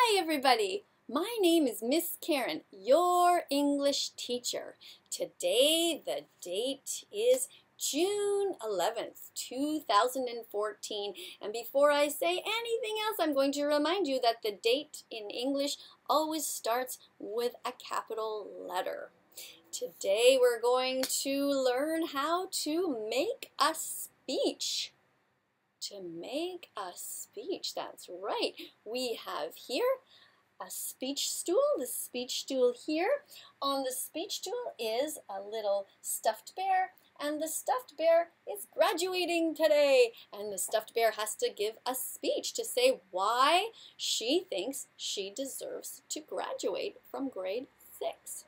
Hi everybody! My name is Miss Karen, your English teacher. Today the date is June 11th, 2014. And before I say anything else, I'm going to remind you that the date in English always starts with a capital letter. Today we're going to learn how to make a speech. To make a speech, that's right. We have here a speech stool. The speech stool here. On the speech stool is a little stuffed bear, and the stuffed bear is graduating today. And the stuffed bear has to give a speech to say why she thinks she deserves to graduate from grade 6.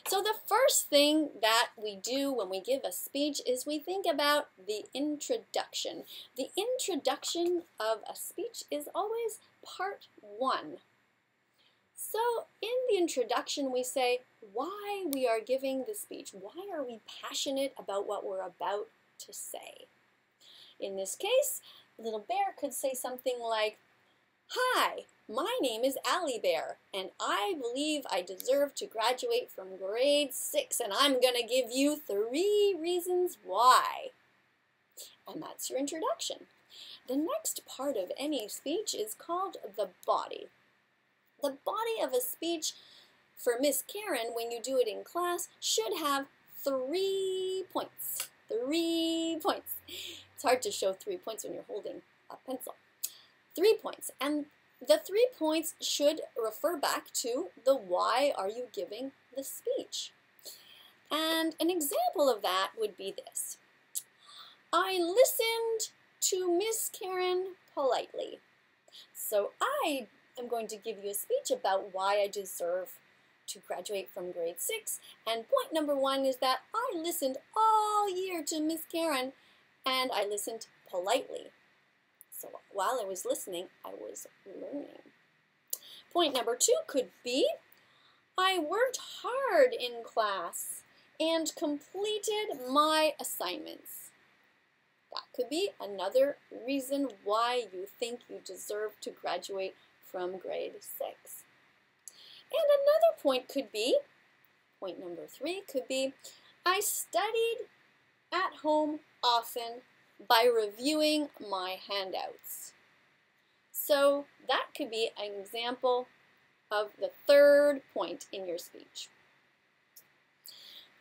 So the first thing that we do when we give a speech is we think about the introduction. The introduction of a speech is always part 1. So in the introduction we say why we are giving the speech. Why are we passionate about what we're about to say? In this case, little bear could say something like, "Hi, my name is Allie Bear, and I believe I deserve to graduate from grade 6, and I'm going to give you 3 reasons why." And that's your introduction. The next part of any speech is called the body. The body of a speech for Miss Karen, when you do it in class, should have 3 points. 3 points. It's hard to show 3 points when you're holding a pencil. 3 points. And the 3 points should refer back to the why are you giving the speech. And an example of that would be this. I listened to Miss Karen politely. So I am going to give you a speech about why I deserve to graduate from grade 6. And point number 1 is that I listened all year to Miss Karen, and I listened politely. So while I was listening, I was learning. Point number 2 could be, I worked hard in class and completed my assignments. That could be another reason why you think you deserve to graduate from grade 6. And another point could be, point number 3 could be, I studied at home often by reviewing my handouts. So that could be an example of the 3rd point in your speech.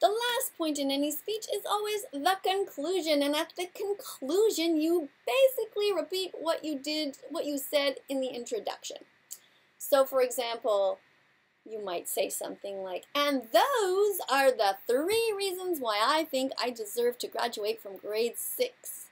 The last point in any speech is always the conclusion, and at the conclusion you basically repeat what you said in the introduction. So for example, you might say something like, and those are the 3 reasons why I think I deserve to graduate from grade 6.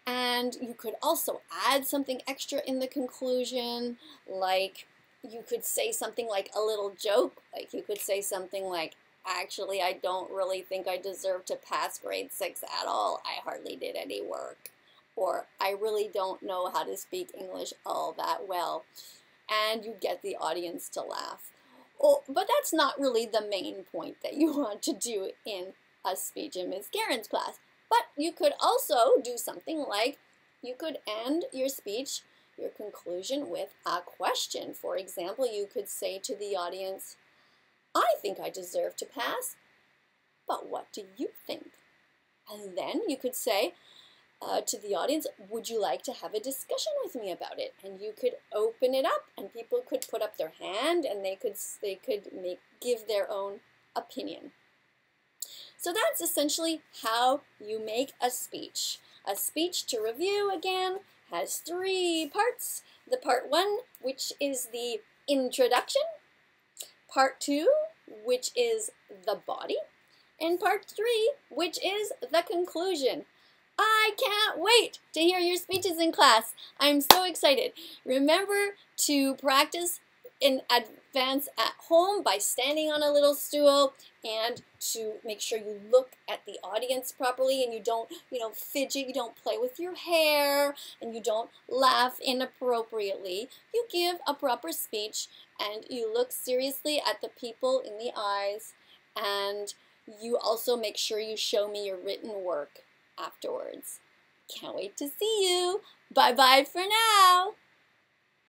And you could also add something extra in the conclusion, like you could say something like a little joke, like you could say something like, actually, I don't really think I deserve to pass grade 6 at all. I hardly did any work. Or I really don't know how to speak English all that well. And you get the audience to laugh. Oh, but that's not really the main point that you want to do in a speech in Miss Karen's class. But you could also do something like, you could end your speech, your conclusion, with a question. For example, you could say to the audience, I think I deserve to pass, but what do you think? And then you could say to the audience, would you like to have a discussion with me about it? And you could open it up, and people could put up their hand, and they could give their own opinion. So that's essentially how you make a speech. A speech, to review again, has 3 parts. The part 1, which is the introduction. Part 2, which is the body. And part 3, which is the conclusion. I can't wait to hear your speeches in class. I'm so excited. Remember to practice in advance at home by standing on a little stool, and to make sure you look at the audience properly and you don't, fidget, you don't play with your hair, and you don't laugh inappropriately. You give a proper speech and you look seriously at the people in the eyes, and you also make sure you show me your written work afterwards. Can't wait to see you. Bye-bye for now.